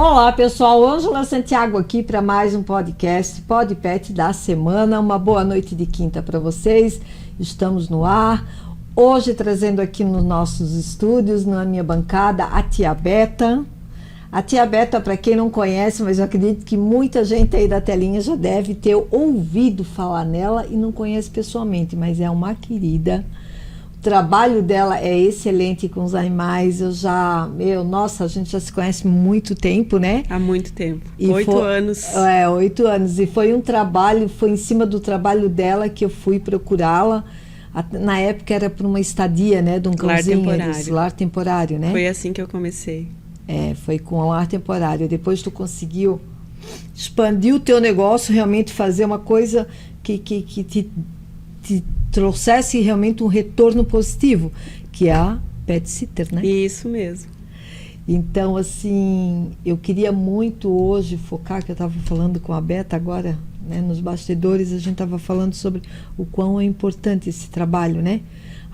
Olá pessoal, Ângela Santiago aqui para mais um podcast, Pod Pet da semana. Uma boa noite de quinta para vocês, estamos no ar. Hoje trazendo aqui nos nossos estúdios, na minha bancada, a tia Beta. A tia Beta, para quem não conhece, mas eu acredito que muita gente aí da telinha já deve ter ouvido falar nela e não conhece pessoalmente, mas é uma querida. O trabalho dela é excelente com os animais. Nossa, a gente já se conhece há muito tempo, né? Há muito tempo. E 8 anos. 8 anos. E foi foi em cima do trabalho dela que eu fui procurá-la. Na época era por uma estadia, né? De um cãozinho, lar temporário, né? Foi assim que eu comecei. Foi com o lar temporário. Depois tu conseguiu expandir o teu negócio, realmente fazer uma coisa que te trouxesse realmente um retorno positivo, que é a Pet Sitter, né? Isso mesmo. Então, assim, eu queria muito hoje focar, que eu estava falando com a Beta agora, né, nos bastidores, a gente estava falando sobre o quão é importante esse trabalho, né?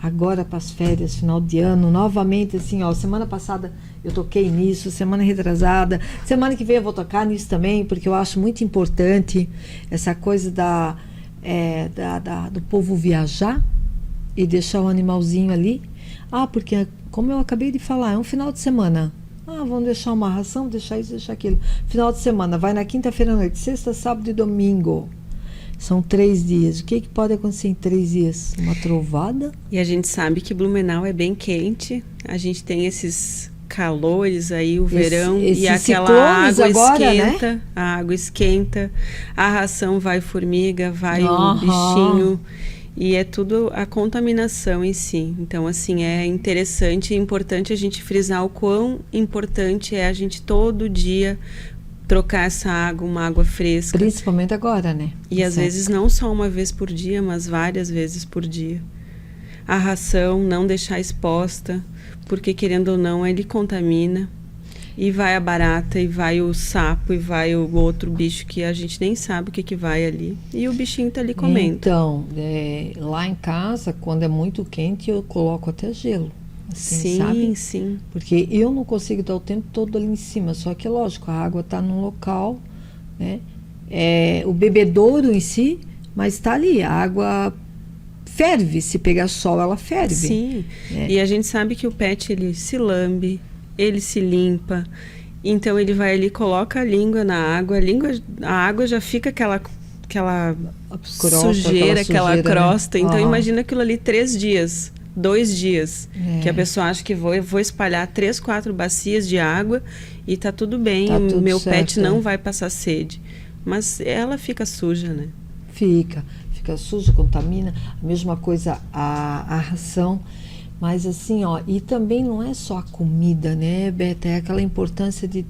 Agora para as férias, final de ano, novamente, assim, semana passada eu toquei nisso, semana retrasada, semana que vem eu vou tocar nisso também, porque eu acho muito importante essa coisa do povo viajar e deixar o animalzinho ali. Porque, como eu acabei de falar, é um final de semana. Vamos deixar uma ração, deixar isso, deixar aquilo. Final de semana, vai na quinta-feira à noite, sexta, sábado e domingo. São 3 dias. O que pode acontecer em 3 dias? Uma trovada? E a gente sabe que Blumenau é bem quente. A gente tem esses calores aí, o verão, e aquela água agora, esquenta, né? A água esquenta, a ração vai formiga, vai o bichinho, e é tudo a contaminação em si. Então, assim, é interessante e importante a gente frisar o quão importante é a gente todo dia trocar essa água, uma água fresca. Principalmente agora, né? E às vezes não só uma vez por dia, mas várias vezes por dia. A ração, não deixar exposta, porque querendo ou não, ele contamina. E vai a barata, e vai o sapo, e vai o outro bicho que a gente nem sabe o que vai ali. E o bichinho tá ali comendo. Então, lá em casa, quando é muito quente, eu coloco até gelo. Assim, sim, sabe? Sim. Porque eu não consigo estar o tempo todo ali em cima. Só que, lógico, a água está num local, né? O bebedouro em si, mas está ali. A água ferve. Se pegar sol, ela ferve. Sim. E a gente sabe que o pet, ele se lambe, ele se limpa. Então, ele vai ali, coloca a língua na água. A água já fica aquela sujeira, aquela crosta. Né? Então, imagina aquilo ali 3 dias. 2 dias, que a pessoa acha que vou espalhar 3, 4 bacias de água e tá tudo bem, o meu pet não vai passar sede. Mas ela fica suja, né? Fica suja, contamina. A mesma coisa a ração. Mas assim, e também não é só a comida, né, Beta? É aquela importância de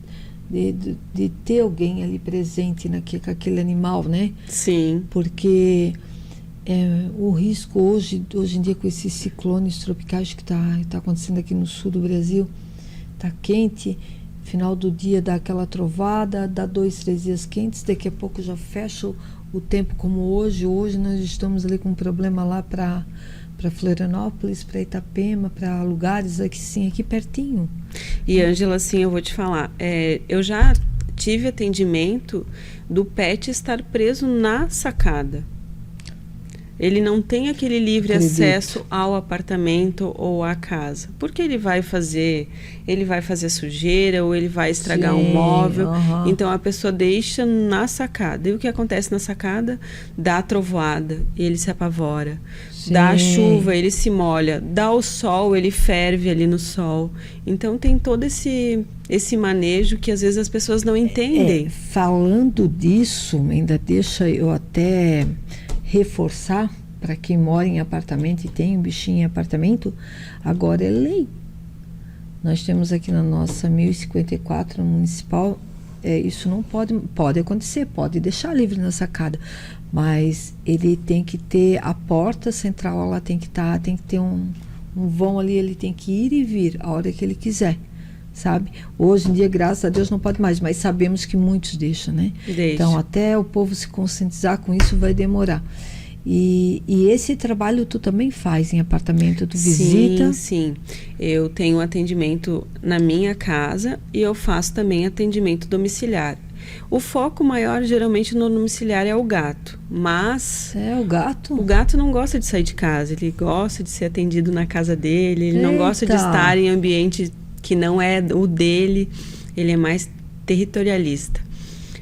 ter alguém ali presente com aquele animal, né? Sim. Porque o risco hoje em dia com esses ciclones tropicais que tá acontecendo aqui no sul do Brasil, tá quente, final do dia dá aquela trovada, dá 2, 3 dias quentes, daqui a pouco já fecha o tempo como hoje nós estamos ali com um problema lá para Florianópolis, para Itapema, para lugares aqui pertinho. E Ângela, assim, eu vou te falar, eu já tive atendimento do pet estar preso na sacada. Ele não tem aquele livre acesso ao apartamento ou à casa. Porque ele vai fazer sujeira ou ele vai estragar um móvel. Então, a pessoa deixa na sacada. E o que acontece na sacada? Dá a trovoada, ele se apavora. Sim. Dá a chuva, ele se molha. Dá o sol, ele ferve ali no sol. Então, tem todo esse manejo que às vezes as pessoas não entendem. Falando disso, ainda deixa eu até reforçar para quem mora em apartamento e tem um bichinho em apartamento, agora é lei. Nós temos aqui na nossa 1054 municipal, isso não pode acontecer, pode deixar livre na sacada, mas ele tem que ter a porta central, ela tem que ter um vão ali, ele tem que ir e vir a hora que ele quiser. Sabe? Hoje em dia, graças a Deus, não pode mais, mas sabemos que muitos deixam, né? Então, até o povo se conscientizar com isso vai demorar. E esse trabalho tu também faz em apartamento? Tu visita? Sim. Eu tenho atendimento na minha casa e eu faço também atendimento domiciliar. O foco maior, geralmente, no domiciliar é o gato. Mas... o gato? O gato não gosta de sair de casa. Ele gosta de ser atendido na casa dele. Ele não gosta de estar em ambiente que não é o dele. Ele é mais territorialista.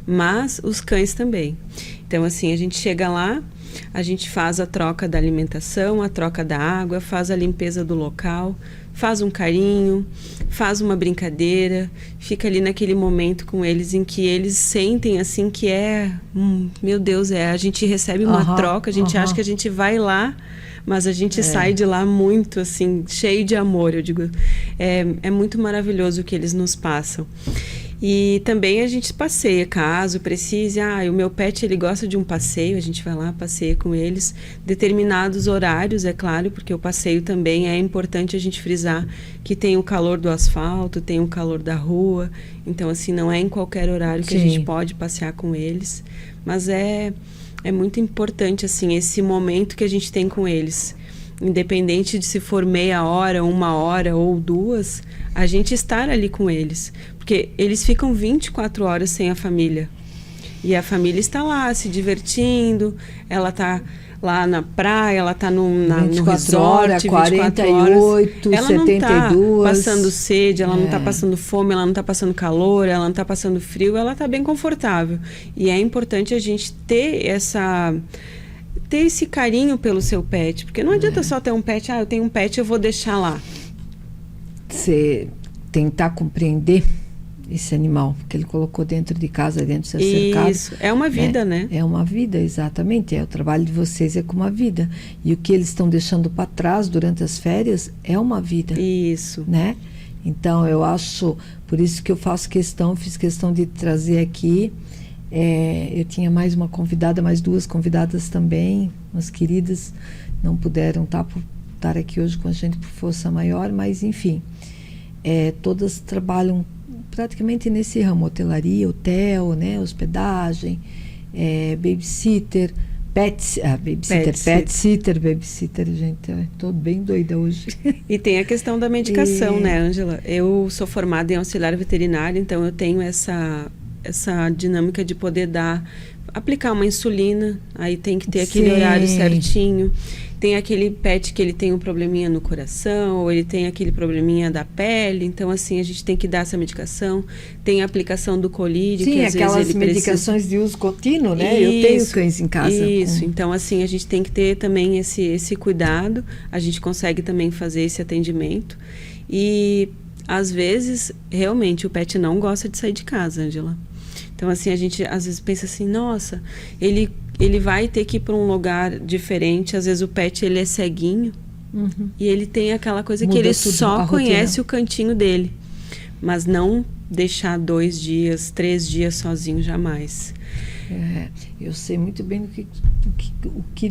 Mas os cães também. Então, assim, a gente chega lá, a gente faz a troca da alimentação, a troca da água, faz a limpeza do local, faz um carinho, faz uma brincadeira, fica ali naquele momento com eles em que eles sentem assim que meu Deus, a gente recebe uma troca, a gente acha que a gente vai lá, mas a gente sai de lá muito assim, cheio de amor, eu digo. É muito maravilhoso o que eles nos passam. E também a gente passeia, caso precise. O meu pet, ele gosta de um passeio, a gente vai lá, passeia com eles. Determinados horários, é claro, porque o passeio também é importante a gente frisar que tem o calor do asfalto, tem o calor da rua. Então, assim, não é em qualquer horário que a gente pode passear com eles. Mas é muito importante, assim, esse momento que a gente tem com eles. Independente de se for meia hora, 1 hora ou 2, a gente estar ali com eles. Porque eles ficam 24 horas sem a família. E a família está lá se divertindo, ela está lá na praia, ela está no resort, horas, 48, ela 72. Ela não está passando sede, ela não está passando fome, ela não está passando calor, ela não está passando frio, ela está bem confortável. E é importante a gente ter esse carinho pelo seu pet, porque não adianta só ter um pet, eu tenho um pet, eu vou deixar lá. Você tentar compreender esse animal que ele colocou dentro de casa, dentro do seu cercado. Isso, é uma vida, né? É uma vida, exatamente. O trabalho de vocês é como uma vida. E o que eles estão deixando para trás durante as férias é uma vida. Isso. Né? Então, eu acho, por isso que eu fiz questão de trazer aqui. Eu tinha mais uma convidada, mais 2 convidadas também, umas queridas, não puderam estar aqui hoje com a gente por força maior, mas enfim, todas trabalham praticamente nesse ramo: hotelaria, hotel, né, hospedagem, babysitter, babysitter, gente, estou bem doida hoje. E tem a questão da medicação, né, Ângela? Eu sou formada em auxiliar veterinário, então eu tenho essa dinâmica de poder aplicar uma insulina, aí tem que ter aquele horário certinho. Tem aquele pet que ele tem um probleminha no coração, ou ele tem aquele probleminha da pele, então assim, a gente tem que dar essa medicação. Tem a aplicação do colírio, que às vezes ele precisa... Sim, aquelas medicações de uso contínuo, né? Eu tenho cães em casa. Isso, então assim, a gente tem que ter também esse cuidado, a gente consegue também fazer esse atendimento. E às vezes, realmente, o pet não gosta de sair de casa, Ângela. Então, assim, a gente às vezes pensa assim, nossa, ele vai ter que ir para um lugar diferente. Às vezes o pet, ele é ceguinho, e ele tem aquela coisa que ele só conhece o cantinho dele. Mas não deixar 2 dias, 3 dias sozinho, jamais. Eu sei muito bem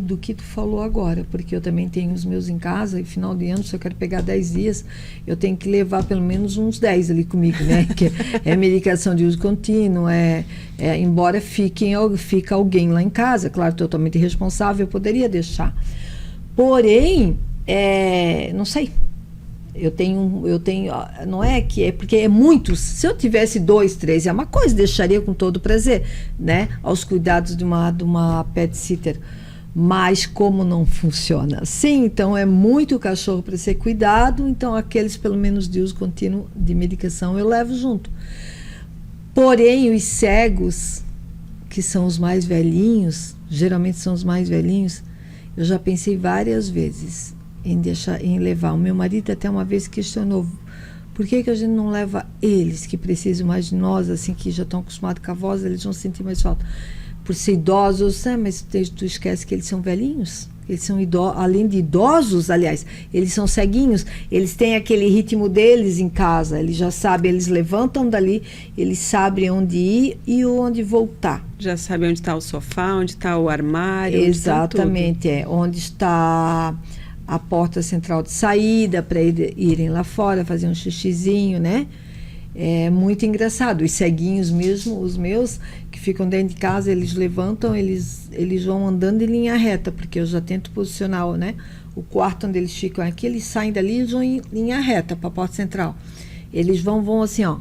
do que tu falou agora, porque eu também tenho os meus em casa, e final de ano, se eu quero pegar 10 dias, eu tenho que levar pelo menos uns 10 ali comigo, né? Que é medicação de uso contínuo, embora fica alguém lá em casa, claro, totalmente responsável, eu poderia deixar. Porém, não sei. Eu tenho, não é que é, porque é muitos. Se eu tivesse 2, 3, é uma coisa, deixaria com todo prazer, né? Aos cuidados de uma pet sitter. Mas como não funciona assim, então é muito cachorro para ser cuidado, então aqueles pelo menos de uso contínuo de medicação eu levo junto. Porém, os cegos, que são os mais velhinhos, geralmente são os mais velhinhos, eu já pensei várias vezes em levar. O meu marido até uma vez questionou: por que a gente não leva eles, que precisam mais de nós, assim, que já estão acostumados com a voz, eles vão sentir mais falta? Por ser idosos, mas tu esquece que eles são velhinhos? Eles são além de idosos, aliás, eles são ceguinhos, eles têm aquele ritmo deles em casa, eles já sabem, eles levantam dali, eles sabem onde ir e onde voltar. Já sabem onde está o sofá, onde está o armário. Exatamente, onde está a porta central de saída, para irem lá fora, fazer um xixizinho, né? É muito engraçado. Os ceguinhos mesmo, os meus, que ficam dentro de casa, eles levantam, eles vão andando em linha reta, porque eu já tento posicionar, né? O quarto onde eles ficam aqui, eles saem dali e vão em linha reta para a porta central. Eles vão assim, ó,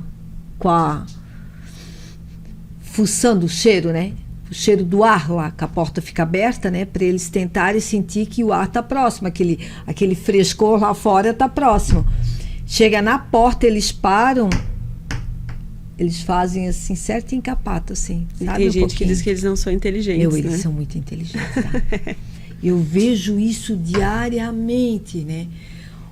fuçando o cheiro, né? O cheiro do ar lá, que a porta fica aberta, né? Para eles tentarem sentir que o ar está próximo, aquele frescor lá fora está próximo. Chega na porta, eles param, eles fazem assim, certo encapata, assim. Sabe, tem gente que diz que eles não são inteligentes, eles são muito inteligentes, tá? Eu vejo isso diariamente, né?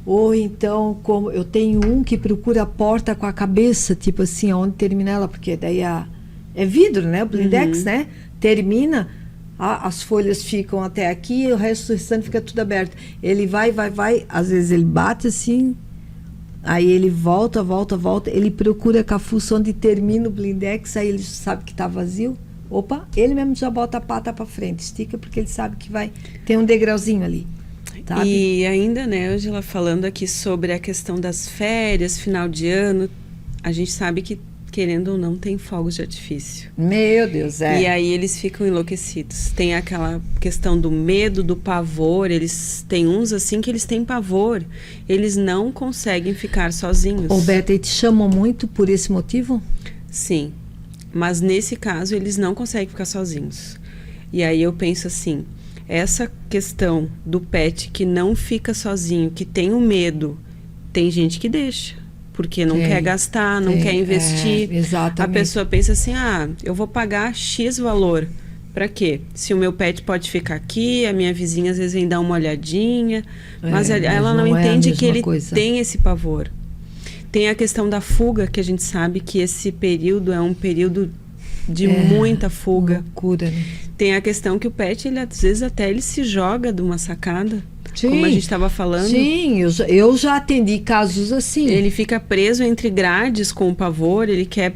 Ou então, como eu tenho um que procura a porta com a cabeça, tipo assim, onde termina ela, porque daí é vidro, né? O blindex, né? Termina, as folhas ficam até aqui e o restante fica tudo aberto. Ele vai, às vezes ele bate assim, aí ele volta, ele procura com a fuça onde termina o blindex, aí ele sabe que está vazio. Opa, ele mesmo já bota a pata para frente, estica, porque ele sabe que vai ter um degrauzinho ali. Sabe? E ainda, né, Ângela, falando aqui sobre a questão das férias, final de ano, a gente sabe que, querendo ou não, tem fogos de artifício. Meu Deus, E aí eles ficam enlouquecidos. Tem aquela questão do medo, do pavor. Eles têm uns assim que eles têm pavor. Eles não conseguem ficar sozinhos. Ô, Beta, e te chamam muito por esse motivo? Sim. Mas nesse caso, eles não conseguem ficar sozinhos. E aí eu penso assim, essa questão do pet que não fica sozinho, que tem o medo, tem gente que deixa. Porque não quer gastar, não quer investir. Exatamente. A pessoa pensa assim, eu vou pagar X valor. Para quê? Se o meu pet pode ficar aqui, a minha vizinha às vezes vem dar uma olhadinha. Mas ela não entende que ele tem esse pavor. Tem a questão da fuga, que a gente sabe que esse período é um período de muita fuga. Loucura, né? Tem a questão que o pet, ele, às vezes até ele se joga de uma sacada. Sim, como a gente estava falando. Sim, eu já atendi casos assim. Ele fica preso entre grades com o pavor, ele quer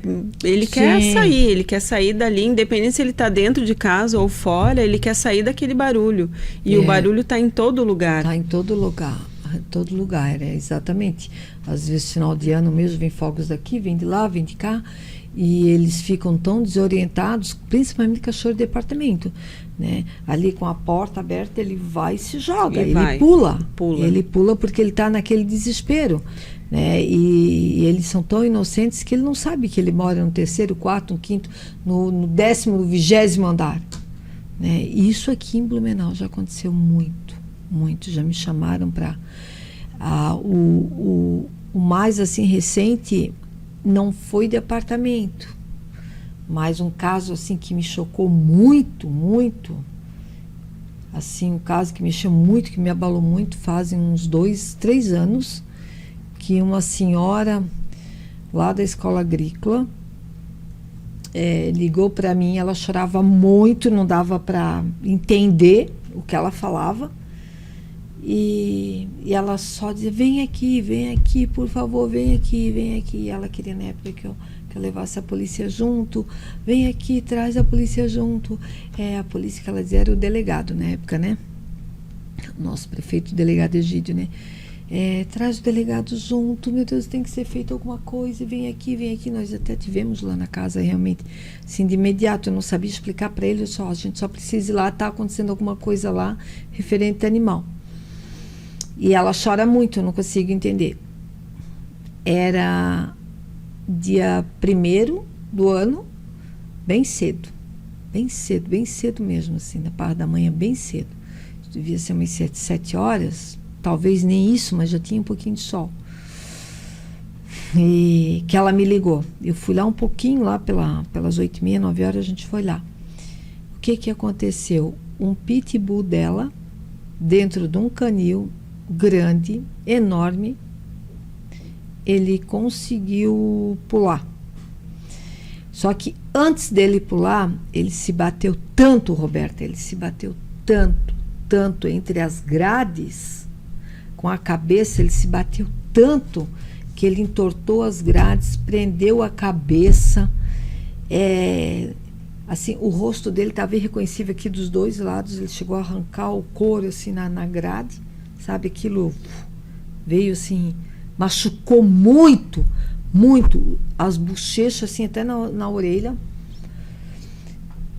sair, ele quer sair dali, independente se ele está dentro de casa ou fora, ele quer sair daquele barulho. E o barulho está em todo lugar. Está em todo lugar, exatamente. Às vezes, final de ano mesmo, vem fogos daqui, vem de lá, vem de cá, e eles ficam tão desorientados, principalmente cachorro de apartamento, né? Ali com a porta aberta, ele vai e se joga, pula. Ele pula porque ele está naquele desespero, né? E eles são tão inocentes que ele não sabe que ele mora no 3º, 4º, 5º, no 10º, no 20º andar, né? E isso aqui em Blumenau já aconteceu muito, já me chamaram para o mais assim recente não foi de apartamento, mas um caso assim que me chocou muito, assim, um caso que mexeu muito, que me abalou muito, fazem uns 2, 3 anos, que uma senhora lá da escola agrícola ligou para mim, ela chorava muito, não dava para entender o que ela falava, e ela só dizia, vem aqui, por favor, vem aqui. E ela queria na época que eu levasse a polícia junto, vem aqui, traz a polícia junto. A polícia que ela dizia era o delegado na época, né? Nosso prefeito, o delegado Egídio, né? Traz o delegado junto, meu Deus, tem que ser feito alguma coisa, vem aqui. Nós até tivemos lá na casa, realmente, assim, de imediato, eu não sabia explicar para ele, a gente só precisa ir lá, tá acontecendo alguma coisa lá, referente a animal. E ela chora muito, eu não consigo entender. Era dia 1º do ano, bem cedo mesmo, assim, na parte da manhã, bem cedo. Devia ser umas 7 horas, talvez nem isso, mas já tinha um pouquinho de sol. E que ela me ligou. Eu fui lá um pouquinho, lá pelas 8h30, 9 horas, a gente foi lá. O que aconteceu? Um pitbull dela, dentro de um canil grande, enorme, ele conseguiu pular. Só que antes dele pular, ele se bateu tanto, Roberta, tanto entre as grades, com a cabeça, ele se bateu tanto que ele entortou as grades, prendeu a cabeça, assim, o rosto dele estava irreconhecível aqui dos dois lados, ele chegou a arrancar o couro assim na grade, sabe, aquilo veio assim, machucou muito, as bochechas assim, até na orelha.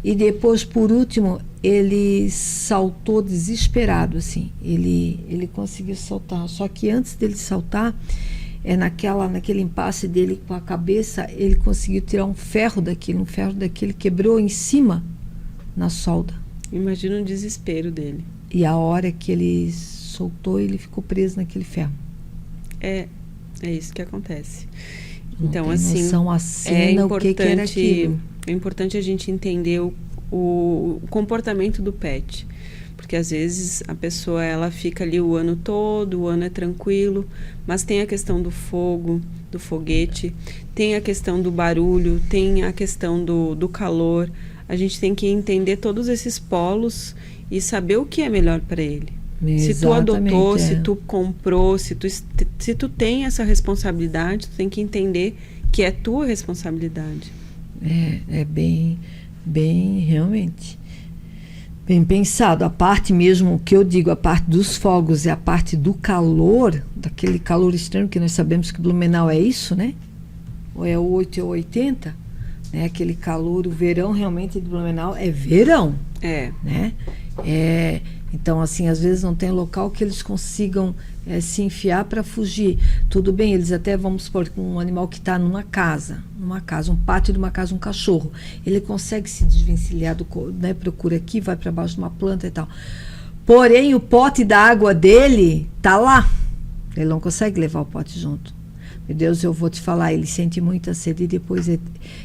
E depois, por último, ele saltou desesperado, assim. Ele conseguiu saltar. Só que antes dele saltar, naquele impasse dele com a cabeça, ele conseguiu tirar um ferro daquele quebrou em cima na solda. Imagina o desespero dele. E a hora que ele soltou, ele ficou preso naquele ferro. É isso que acontece. Não então, tem assim, noção, a cena, o que era aquilo. É importante a gente entender o comportamento do pet. Porque às vezes a pessoa ela fica ali o ano todo, o ano é tranquilo, mas tem a questão do fogo, do foguete, tem a questão do barulho, tem a questão do calor. A gente tem que entender todos esses polos e saber o que é melhor para ele. Exatamente, se tu adotou, se tu comprou, se tu tem essa responsabilidade, tu tem que entender que é tua responsabilidade. É bem realmente bem pensado. A parte mesmo, que eu digo, a parte dos fogos e a parte do calor, daquele calor extremo, que nós sabemos que Blumenau é isso, né? Ou é 8 ou 80, né? Aquele calor, o verão realmente de Blumenau é verão. Né? Então, assim, às vezes não tem local que eles consigam se enfiar para fugir. Tudo bem, eles até, vamos supor, com um animal que está numa casa, um pátio de uma casa, um cachorro, ele consegue se desvencilhar né, procura aqui, vai para baixo de uma planta e tal. Porém, o pote da água dele tá lá. Ele não consegue levar o pote junto. Meu Deus, eu vou te falar, ele sente muita sede e depois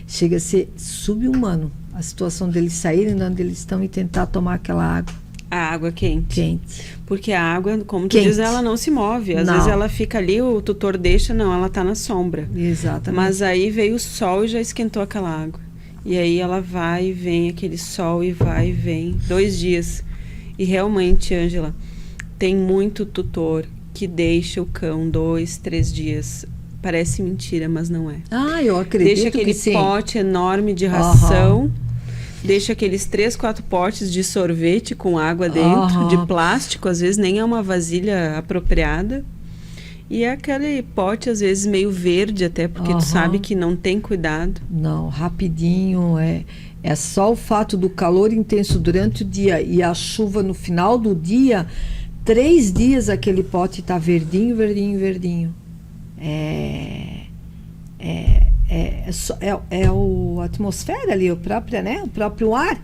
chega a ser subhumano a situação deles saírem de onde eles estão e tentar tomar aquela água. A água quente. Porque a água, como tu diz, ela não se move. Às vezes ela fica ali, o tutor deixa, ela tá na sombra. Exatamente. Mas aí veio o sol e já esquentou aquela água. E aí ela vai e vem, aquele sol e vai e vem. 2 dias. E realmente, Ângela, tem muito tutor que deixa o cão 2, 3 dias. Parece mentira, mas não é. Eu acredito. Deixa aquele pote enorme de ração. Deixa aqueles 3, 4 potes de sorvete com água dentro, de plástico, às vezes nem é uma vasilha apropriada. E é aquele pote, às vezes, meio verde até, porque tu sabe que não tem cuidado. Não, rapidinho. É só o fato do calor intenso durante o dia e a chuva no final do dia, 3 dias aquele pote tá verdinho, verdinho, verdinho. A atmosfera ali, o próprio ar,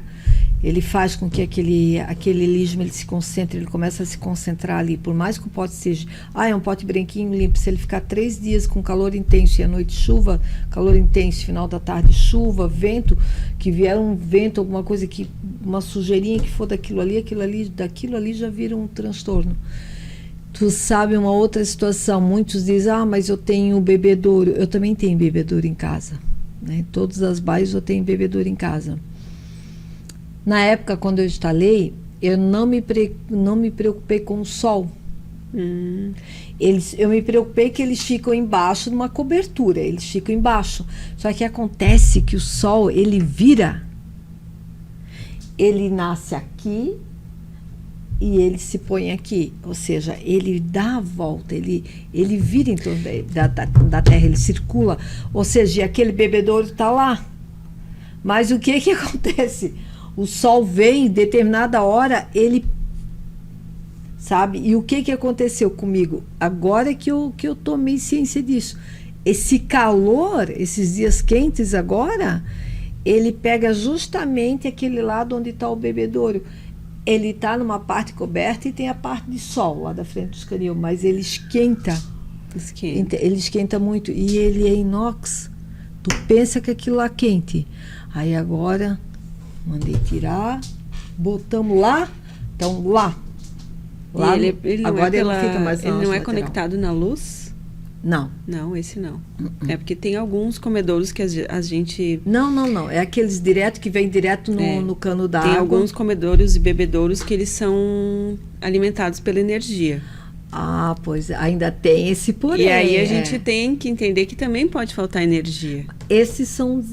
ele faz com que aquele lixo ele se concentre, ele começa a se concentrar ali, por mais que o pote seja, é um pote branquinho, limpo, se ele ficar 3 dias com calor intenso e à noite chuva, calor intenso, final da tarde chuva, vento, que vier um vento, alguma coisa que, uma sujeirinha que for daquilo ali já vira um transtorno. Tu sabe uma outra situação, muitos dizem, mas eu tenho bebedouro. Eu também tenho bebedouro em casa, né? Em todas as bairros eu tenho bebedouro em casa. Na época, quando eu instalei, eu não me preocupei com o sol. Eu me preocupei que eles ficam embaixo de uma cobertura, eles ficam embaixo. Só que acontece que o sol, ele vira, ele nasce aqui, e ele se põe aqui, ou seja, ele dá a volta, ele vira em torno da Terra, ele circula, ou seja, aquele bebedouro está lá. Mas o que acontece? O sol vem, em determinada hora, ele... Sabe? E o que aconteceu comigo? Agora que eu tomei ciência disso. Esse calor, esses dias quentes agora, ele pega justamente aquele lado onde está o bebedouro. Ele está numa parte coberta e tem a parte de sol lá da frente dos canil, mas ele esquenta. Ele esquenta muito. E ele é inox. Tu pensa que aquilo lá é quente. Aí agora, mandei tirar, botamos lá, então lá. Ele agora ele não fica mais. Ele não é conectado na luz? Não. Não, esse não. É porque tem alguns comedouros que a gente... Não. É aqueles direto que vem direto no cano da água. Tem alguns comedouros e bebedouros que eles são alimentados pela energia. Pois ainda tem esse porém. E aí a gente tem que entender que também pode faltar energia. Esses são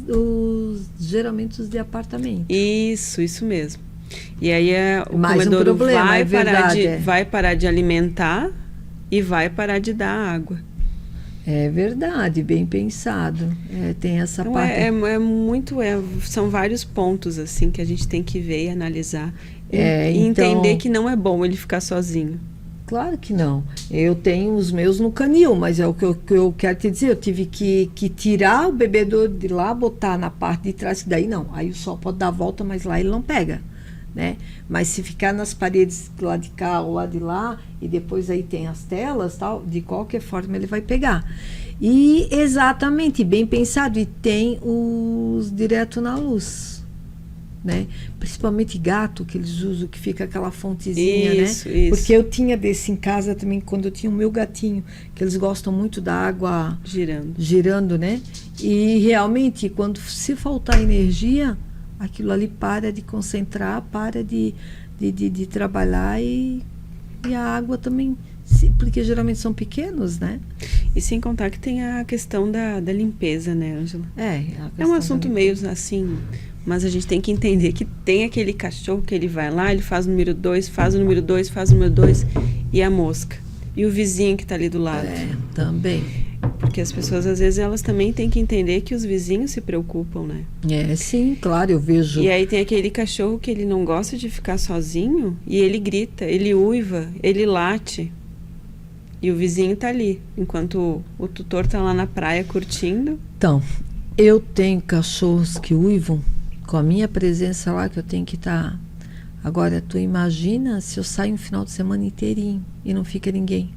geralmente os de apartamento. Isso mesmo. E aí o comedouro vai parar de alimentar e vai parar de dar água. É verdade, bem pensado. Tem essa então, parte. São vários pontos assim que a gente tem que ver e analisar. E Então, entender que não é bom ele ficar sozinho. Claro que não. Eu tenho os meus no canil, mas é o que eu quero te dizer. Eu tive que tirar o bebedouro de lá, botar na parte de trás, que daí não. Aí o sol pode dar a volta, mas lá ele não pega, né? Mas se ficar nas paredes do lado de cá ou lá de lá, e depois aí tem as telas, tal, de qualquer forma ele vai pegar. E exatamente, bem pensado. E tem os direto na luz, né? Principalmente gato, que eles usam, que fica aquela fontezinha, isso, né? Isso. Porque eu tinha desse em casa também, quando eu tinha o meu gatinho, que eles gostam muito da água girando, né? E realmente, quando se faltar energia, aquilo ali para de concentrar, para de trabalhar e a água também, porque geralmente são pequenos, né? E sem contar que tem a questão da limpeza, né, Ângela? É um assunto meio assim, mas a gente tem que entender que tem aquele cachorro que ele vai lá, ele faz o número 2, faz o número 2, faz o número 2 e a mosca. E o vizinho que está ali do lado. Também. Porque as pessoas, às vezes, elas também têm que entender que os vizinhos se preocupam, né? Sim, claro, eu vejo. E aí tem aquele cachorro que ele não gosta de ficar sozinho e ele grita, ele uiva, ele late. E o vizinho tá ali, enquanto o tutor tá lá na praia curtindo. Então, eu tenho cachorros que uivam com a minha presença lá, que eu tenho que estar. Agora, tu imagina se eu saio um final de semana inteirinho e não fica ninguém.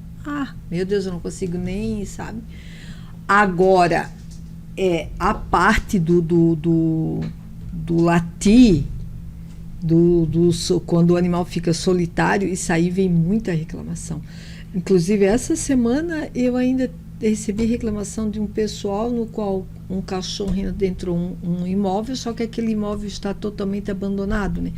Meu Deus, eu não consigo nem, sabe? Agora, a parte do latir, quando o animal fica solitário, isso aí vem muita reclamação. Inclusive, essa semana eu ainda recebi reclamação de um pessoal no qual um cachorro adentrou um imóvel, só que aquele imóvel está totalmente abandonado, né?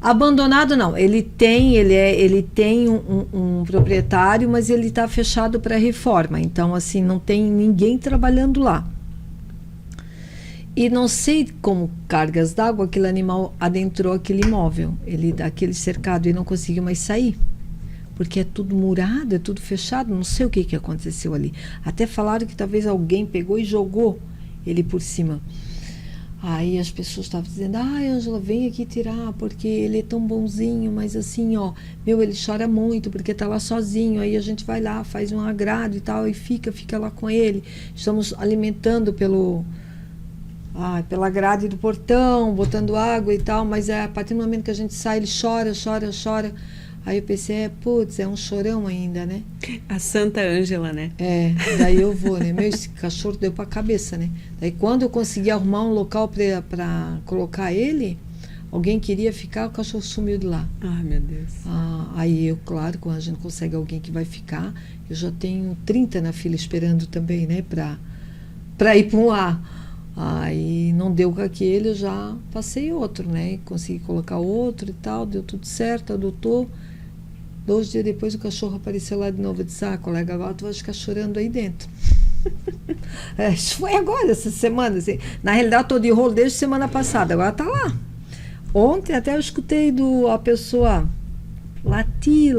Abandonado não, ele tem um proprietário, mas ele está fechado para reforma, então assim, não tem ninguém trabalhando lá. E não sei como cargas d'água aquele animal adentrou aquele imóvel, aquele cercado, e não conseguiu mais sair. Porque é tudo murado, é tudo fechado, não sei o que aconteceu ali. Até falaram que talvez alguém pegou e jogou ele por cima. Aí as pessoas estavam dizendo, Ângela, vem aqui tirar, porque ele é tão bonzinho, mas assim, ele chora muito, porque tá lá sozinho, aí a gente vai lá, faz um agrado e tal, e fica lá com ele. Estamos alimentando pela grade do portão, botando água e tal, mas a partir do momento que a gente sai, ele chora. Aí eu pensei, é um chorão ainda, né? A Santa Ângela, né? Daí eu vou, né? Esse cachorro deu pra cabeça, né? Daí quando eu consegui arrumar um local pra colocar ele, alguém queria ficar, o cachorro sumiu de lá. Meu Deus. Aí eu, claro, quando a gente consegue alguém que vai ficar, eu já tenho 30 na fila esperando também, né? Pra ir pra um ar. Aí não deu com aquele, eu já passei outro, né? Consegui colocar outro e tal, deu tudo certo, adotou. 2 dias depois o cachorro apareceu lá de novo. Eu disse, colega, agora tu vai ficar chorando aí dentro. Isso foi agora, essa semana. Assim. Na realidade, eu estou de rolo desde semana passada, agora está lá. Ontem até eu escutei a pessoa latir,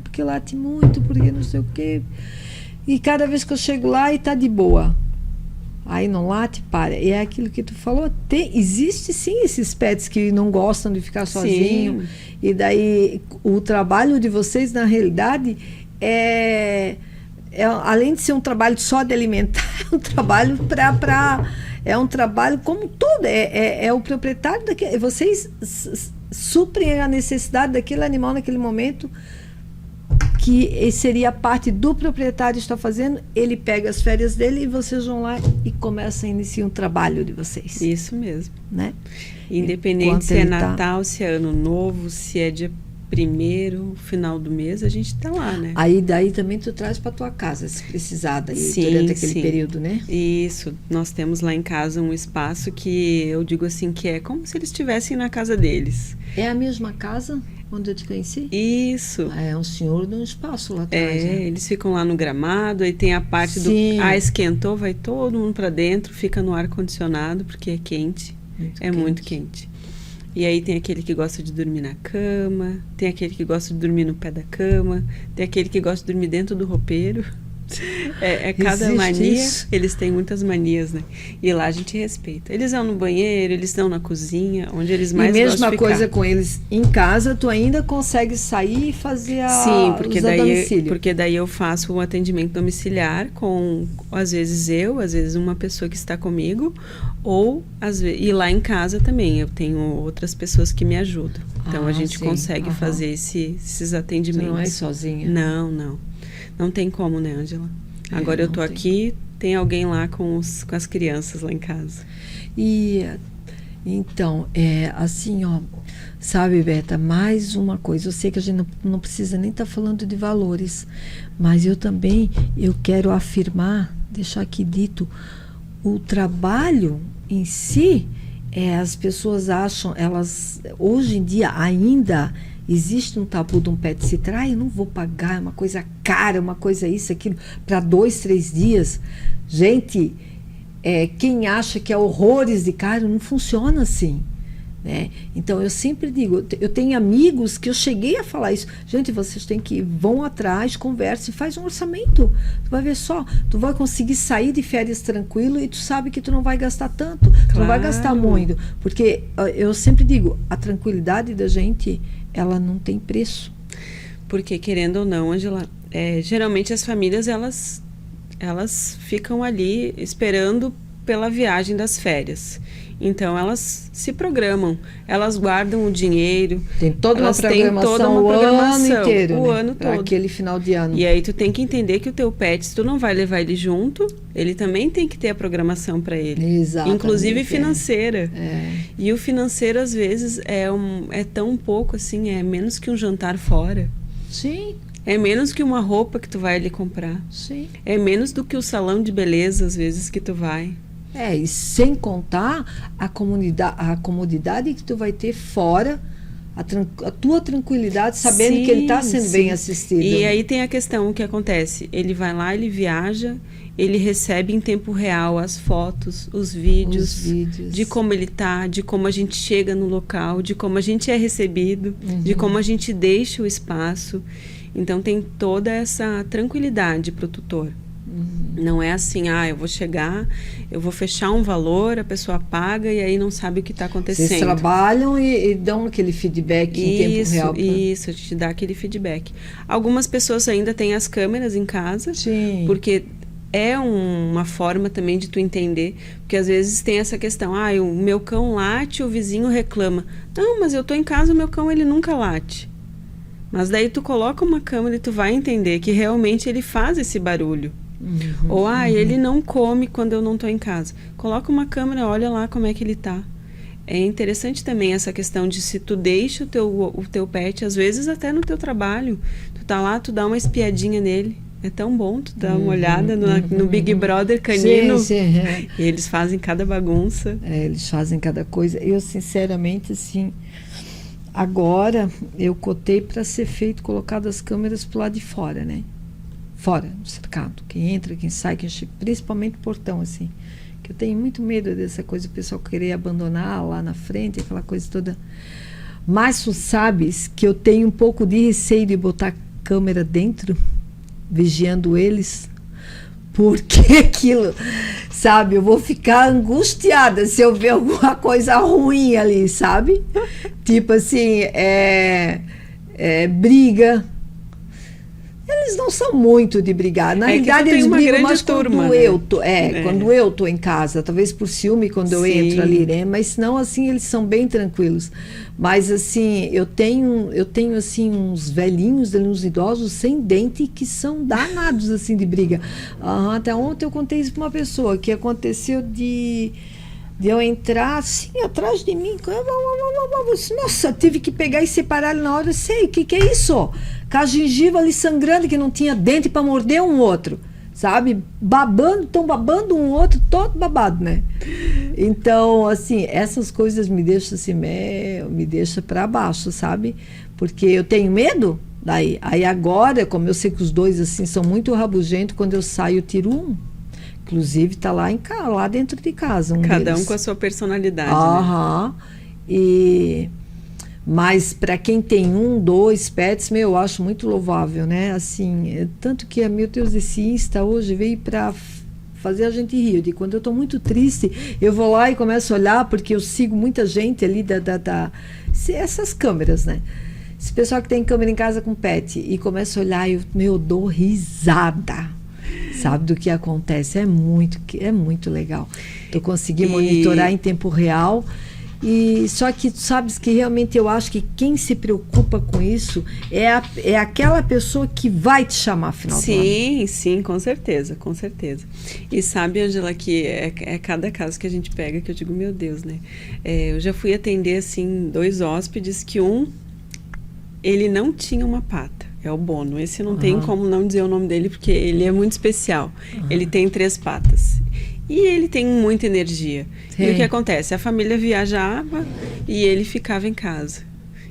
porque late muito, porque não sei o quê. E cada vez que eu chego lá, e está de boa. Aí não late, para. E é aquilo que tu falou, existe sim esses pets que não gostam de ficar sozinho. Sim. E daí o trabalho de vocês, na realidade, além de ser um trabalho só de alimentar, é um trabalho é um trabalho como tudo. É o proprietário daquele. Vocês suprem a necessidade daquele animal naquele momento, que seria a parte do proprietário estar fazendo, ele pega as férias dele e vocês vão lá e começam a iniciar um trabalho de vocês. Isso mesmo. Né? Independente se é Natal, se é Ano Novo, se é dia 1º, final do mês, a gente está lá, né? Aí daí também tu traz para tua casa, se precisar, durante aquele período, né? Isso. Nós temos lá em casa um espaço que eu digo assim, que é como se eles estivessem na casa deles. É a mesma casa onde eu te conheci? Isso. É um senhor de um espaço lá atrás. Né? Eles ficam lá no gramado, aí tem a parte esquentou, vai todo mundo para dentro, fica no ar-condicionado, porque é quente. Muito quente. E aí tem aquele que gosta de dormir na cama, tem aquele que gosta de dormir no pé da cama, tem aquele que gosta de dormir dentro do roupeiro. Cada Existe mania, isso? eles têm muitas manias, né? E lá a gente respeita. Eles vão no banheiro, eles estão na cozinha, onde eles mais gostam de ficar. E mesma coisa com eles em casa, tu ainda consegue sair e fazer Sim, porque domicílio. porque daí eu faço um atendimento domiciliar com, às vezes uma pessoa que está comigo, ou e lá em casa também, eu tenho outras pessoas que me ajudam. Então a gente consegue fazer esses atendimentos. Tu não é sozinha? Não. Não tem como, né, Ângela? Agora eu tô aqui, tem alguém lá com as crianças lá em casa. E então, assim, ó, sabe, Beta, mais uma coisa. Eu sei que a gente não precisa nem estar falando de valores, mas eu quero afirmar, deixar aqui dito, o trabalho em si, as pessoas acham, hoje em dia ainda existe um tabu de um pet sitter. Eu não vou pagar, é uma coisa cara, uma coisa isso, aquilo, para 2, 3 dias. Gente, quem acha que é horrores de caro, não funciona assim. Né? Então, eu sempre digo, eu tenho amigos que eu cheguei a falar isso. Gente, vocês vão atrás, conversem, faz um orçamento. Tu vai ver só, tu vai conseguir sair de férias tranquilo e tu sabe que tu não vai gastar tanto, tu não vai gastar muito. Porque eu sempre digo, a tranquilidade da gente, ela não tem preço. Porque, querendo ou não, Ângela, geralmente as famílias, elas ficam ali esperando pela viagem das férias. Então, elas se programam, elas guardam o dinheiro. Tem toda uma programação o ano inteiro, o ano todo. Aquele final de ano. E aí, tu tem que entender que o teu pet, se tu não vai levar ele junto, ele também tem que ter a programação para ele. Exatamente. Inclusive financeira. E o financeiro, às vezes, é tão pouco, assim, é menos que um jantar fora. Sim. É menos que uma roupa que tu vai ali comprar. Sim. É menos do que o salão de beleza, às vezes, que tu vai. E sem contar a comodidade que tu vai ter fora, a tua tranquilidade, sabendo que ele está sendo bem assistido. E aí tem a questão, o que acontece? Ele vai lá, ele viaja, ele recebe em tempo real as fotos, os vídeos. De como ele está, de como a gente chega no local, de como a gente é recebido, de como a gente deixa o espaço. Então tem toda essa tranquilidade para o tutor. Não é assim, eu vou chegar, eu vou fechar um valor, a pessoa paga e aí não sabe o que está acontecendo. Vocês trabalham e dão aquele feedback em tempo real. Isso, a gente dá aquele feedback. Algumas pessoas ainda têm as câmeras em casa, Sim. Porque é uma forma também de tu entender, porque às vezes tem essa questão, o meu cão late, o vizinho reclama. Não, mas eu tô em casa, o meu cão ele nunca late. Mas daí tu coloca uma câmera e tu vai entender que realmente ele faz esse barulho. Ou ele não come quando eu não estou em casa. Coloca uma câmera, olha lá como é que ele está. É interessante também essa questão de se tu deixa o teu pet, às vezes até no teu trabalho, tu tá lá, tu dá uma espiadinha nele. É tão bom tu dar uma olhada no Big Brother canino. Sim. E eles fazem cada bagunça. Eles fazem cada coisa. Eu, sinceramente, assim, agora eu cotei para ser colocado as câmeras pro lado de fora, né? Fora do cercado, quem entra, quem sai, principalmente o portão, assim, que eu tenho muito medo dessa coisa, o pessoal querer abandonar lá na frente, aquela coisa toda. Mas tu sabes que eu tenho um pouco de receio de botar câmera dentro, vigiando eles, porque aquilo, sabe, eu vou ficar angustiada se eu ver alguma coisa ruim ali, sabe? Tipo assim, briga. Eles não são muito de brigar. Na realidade, eles brigam mais turma, quando eu tô em casa. Talvez por ciúme quando eu entro ali, né? Mas não, assim, eles são bem tranquilos. Mas, assim, eu tenho assim, uns velhinhos, uns idosos sem dente que são danados, assim, de briga. Até ontem eu contei isso para uma pessoa, que aconteceu de eu entrar assim atrás de mim. Nossa, tive que pegar e separar ele na hora. Eu sei, o que é isso? Com a gengiva ali sangrando, que não tinha dente para morder um outro, sabe? Estão babando um outro, todo babado, né? Então, assim, essas coisas me deixam assim, me deixa para baixo, sabe? Porque eu tenho medo. Aí agora, como eu sei que os dois assim são muito rabugentos, quando eu saio eu tiro um. Inclusive tá lá dentro de casa. Cada um com a sua personalidade, né? Mas para quem tem 1, 2 pets, eu acho muito louvável, né? Assim, tanto que, meu Deus, esse Insta hoje veio para fazer a gente rir. E quando eu estou muito triste, eu vou lá e começo a olhar, porque eu sigo muita gente ali essas câmeras, né? Esse pessoal que tem câmera em casa com pet, e começo a olhar e eu dou risada, sabe, do que acontece. É muito legal. Tu conseguir monitorar em tempo real. E só que tu sabes que realmente eu acho que quem se preocupa com isso é aquela pessoa que vai te chamar final do ano. Sim, com certeza. E sabe, Ângela, que é cada caso que a gente pega que eu digo, meu Deus, né? Eu já fui atender, assim, 2 hóspedes que ele não tinha uma pata. É o Bono. Esse não tem como não dizer o nome dele, porque ele é muito especial. Ele tem 3 patas. E ele tem muita energia. Sim. E o que acontece? A família viajava e ele ficava em casa.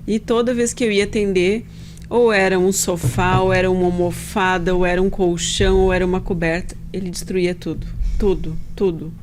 E toda vez que eu ia atender, ou era um sofá, ou era uma almofada, ou era um colchão, ou era uma coberta, ele destruía tudo. Tudo.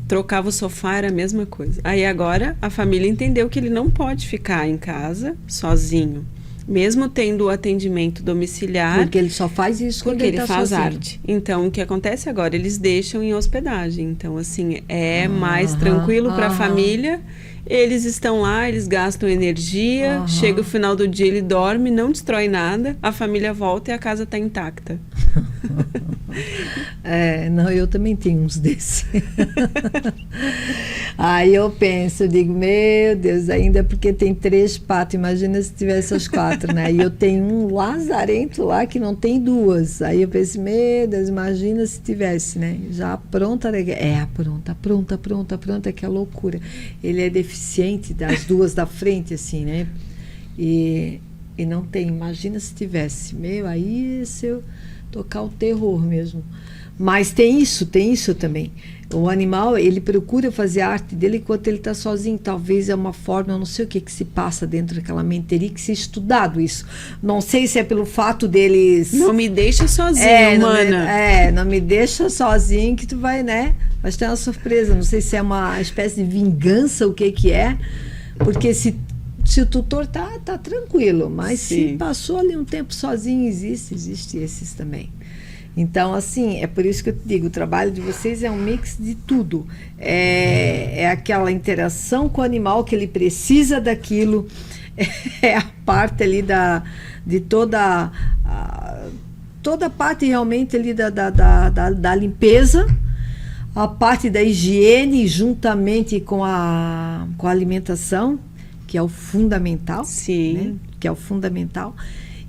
Trocava o sofá, era a mesma coisa. Aí agora a família entendeu que ele não pode ficar em casa sozinho. Mesmo tendo o atendimento domiciliar. Porque ele só faz isso quando ele faz sozinho. arte. Então, o que acontece agora? Eles deixam em hospedagem. Então, assim, é mais tranquilo para a família. Eles estão lá, eles gastam energia. Chega o final do dia, ele dorme, não destrói nada. A família volta e a casa está intacta. Não, eu também tenho uns desses. Aí eu digo, meu Deus, ainda porque tem 3 patas, imagina se tivesse as 4, né? E eu tenho um lazarento lá que não tem 2. Aí eu pensei, meu Deus, imagina se tivesse, né? Já pronta, pronta, que é loucura. Ele é deficiente das 2 da frente, assim, né? E não tem, imagina se tivesse. Aí se eu tocar o terror mesmo. Mas tem isso também. O animal, ele procura fazer a arte dele enquanto ele está sozinho. Talvez é uma forma, eu não sei o que se passa dentro daquela mente, teria que ser estudado isso. Não sei se é pelo fato deles... Não me deixa sozinho, mana. Não me deixa sozinho que tu vai, né? Vai ter uma surpresa. Não sei se é uma espécie de vingança, o que é. Porque se o tutor tá tranquilo, mas se passou ali um tempo sozinho, existe esses também. Então, assim, é por isso que eu te digo, o trabalho de vocês é um mix de tudo. É aquela interação com o animal que ele precisa daquilo, é a parte ali de toda a parte realmente ali da limpeza, a parte da higiene juntamente com a alimentação, que é o fundamental. Sim. Né? Que é o fundamental.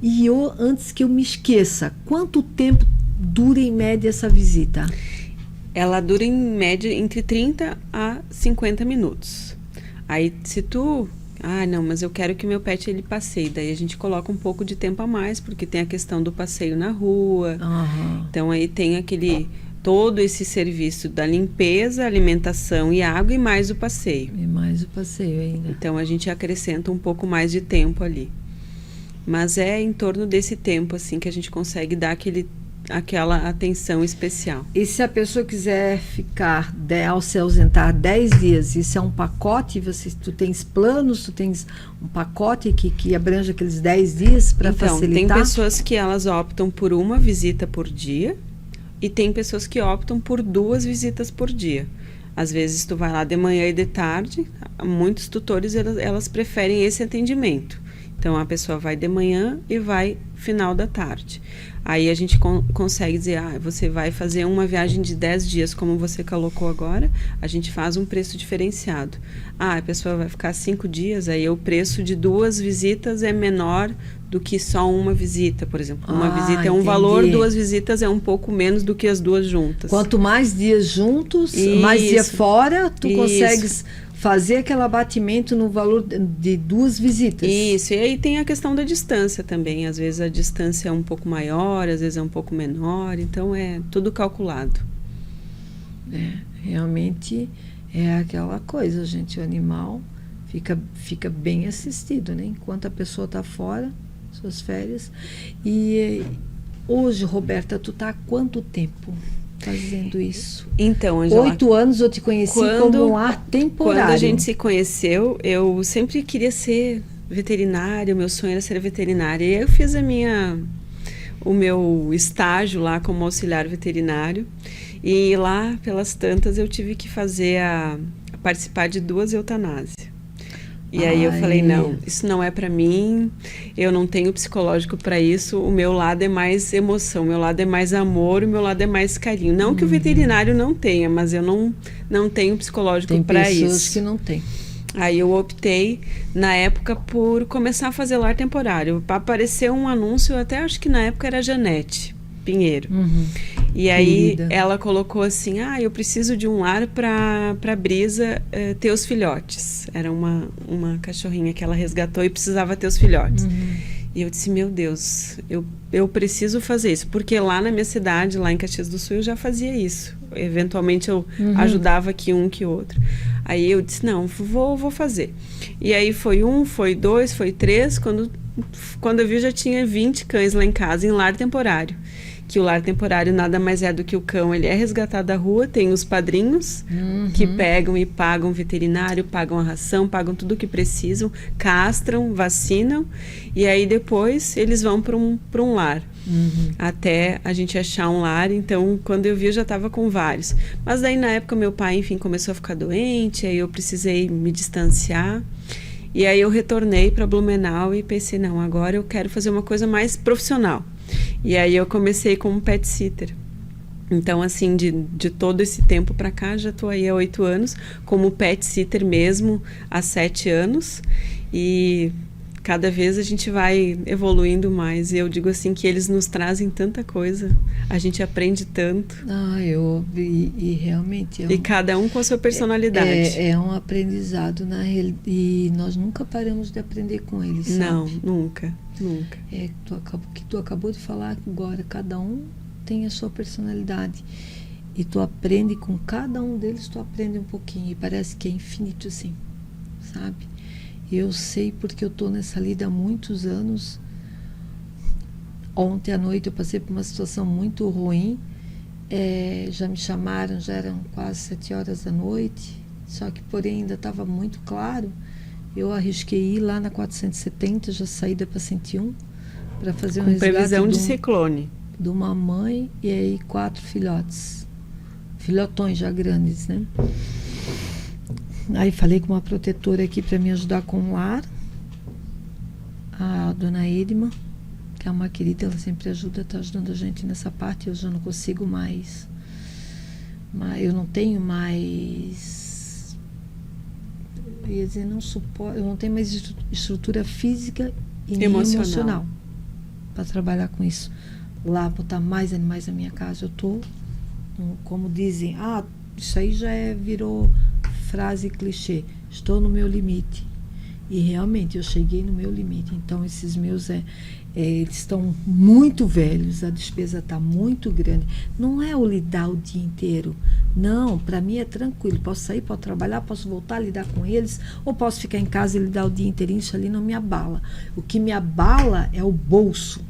E antes que eu me esqueça, quanto tempo dura em média essa visita? Ela dura em média entre 30 a 50 minutos. Aí se tu... não, mas eu quero que o meu pet ele passeie. Daí a gente coloca um pouco de tempo a mais, porque tem a questão do passeio na rua. Então aí tem todo esse serviço da limpeza, alimentação e água e mais o passeio. E mais o passeio ainda. Então a gente acrescenta um pouco mais de tempo ali. Mas é em torno desse tempo assim que a gente consegue dar aquela atenção especial. E se a pessoa quiser ficar, ao se ausentar 10 dias, isso é um pacote? Tu tens planos, tu tens um pacote que abrange aqueles 10 dias para facilitar? Tem pessoas que elas optam por uma visita por dia e tem pessoas que optam por 2 visitas por dia. Às vezes tu vai lá de manhã e de tarde, muitos tutores elas preferem esse atendimento. Então a pessoa vai de manhã e vai final da tarde. Aí a gente consegue dizer, você vai fazer uma viagem de 10 dias, como você colocou agora, a gente faz um preço diferenciado. A pessoa vai ficar 5 dias, aí o preço de 2 visitas é menor do que só uma visita, por exemplo. Uma visita é um valor, 2 visitas é um pouco menos do que as 2 juntas. Quanto mais dias juntos, mais dia fora, tu consegues fazer aquele abatimento no valor de 2 visitas. Isso, e aí tem a questão da distância também. Às vezes a distância é um pouco maior, às vezes é um pouco menor, então é tudo calculado. Realmente é aquela coisa, gente, o animal fica bem assistido, né? Enquanto a pessoa está fora, suas férias. E hoje, Roberta, tu tá há quanto tempo fazendo isso? Então, Angela, 8 anos eu te conheci como um ar temporário. Quando a gente se conheceu, eu sempre queria ser veterinária, o meu sonho era ser veterinária. E aí eu fiz o meu estágio lá como auxiliar veterinário. E lá, pelas tantas, eu tive que participar de 2 eutanásias. E aí eu falei, não, isso não é para mim, eu não tenho psicológico para isso, o meu lado é mais emoção, o meu lado é mais amor, o meu lado é mais carinho. Não que o veterinário não tenha, mas eu não tenho psicológico para isso. Tem pessoas que não têm. Aí eu optei, na época, por começar a fazer lar temporário. Apareceu um anúncio, até acho que na época era a Janete Pinheiro. E aí ela colocou assim, eu preciso de um lar para Brisa ter os filhotes. Era uma cachorrinha que ela resgatou e precisava ter os filhotes. E eu disse, meu Deus, eu preciso fazer isso. Porque lá na minha cidade, lá em Caxias do Sul, eu já fazia isso. Eventualmente eu ajudava aqui um que outro. Aí eu disse, não, vou fazer. E aí foi 1, foi 2, foi 3. Quando eu vi, já tinha 20 cães lá em casa, em lar temporário. Que o lar temporário nada mais é do que o cão, ele é resgatado da rua, tem os padrinhos que pegam e pagam veterinário, pagam a ração, pagam tudo o que precisam, castram, vacinam, e aí depois eles vão para um lar, até a gente achar um lar. Então, quando eu vi, eu já estava com vários. Mas daí, na época, meu pai, enfim, começou a ficar doente, aí eu precisei me distanciar, e aí eu retornei para Blumenau e pensei, não, agora eu quero fazer uma coisa mais profissional. E aí eu comecei como pet sitter. Então, assim, de todo esse tempo para cá, já estou aí há 8 anos, como pet sitter mesmo há 7 anos. E cada vez a gente vai evoluindo mais. E eu digo assim que eles nos trazem tanta coisa, a gente aprende tanto. E realmente... E cada um com a sua personalidade. É um aprendizado, e nós nunca paramos de aprender com eles, sabe? Não, nunca. Que tu acabou de falar agora, cada um tem a sua personalidade. E tu aprende com cada um deles, tu aprende um pouquinho. E parece que é infinito, assim, sabe? Eu sei porque eu estou nessa lida há muitos anos. Ontem à noite eu passei por uma situação muito ruim. Já me chamaram, já eram quase 7 horas da noite. Só que, porém, ainda estava muito claro. Eu arrisquei ir lá na 470, já saí da para 101, para fazer um resgate. Com previsão de ciclone. De uma mãe e aí 4 filhotes. Filhotões já grandes, né? Aí falei com uma protetora aqui para me ajudar com o lar, a dona Edma, que é uma querida, ela sempre ajuda, está ajudando a gente nessa parte. Eu já não consigo mais, mas eu não tenho mais, eu ia dizer, não suporto, eu não tenho mais estrutura física e nem emocional para trabalhar com isso. Lá, botar mais animais na minha casa, eu tô, como dizem, isso aí já virou frase clichê, estou no meu limite. E realmente eu cheguei no meu limite. Então esses meus eles estão muito velhos, a despesa está muito grande. Não é o lidar o dia inteiro, não, para mim é tranquilo, posso sair, posso trabalhar, posso voltar a lidar com eles, ou posso ficar em casa e lidar o dia inteirinho, isso ali não me abala. O que me abala é o bolso,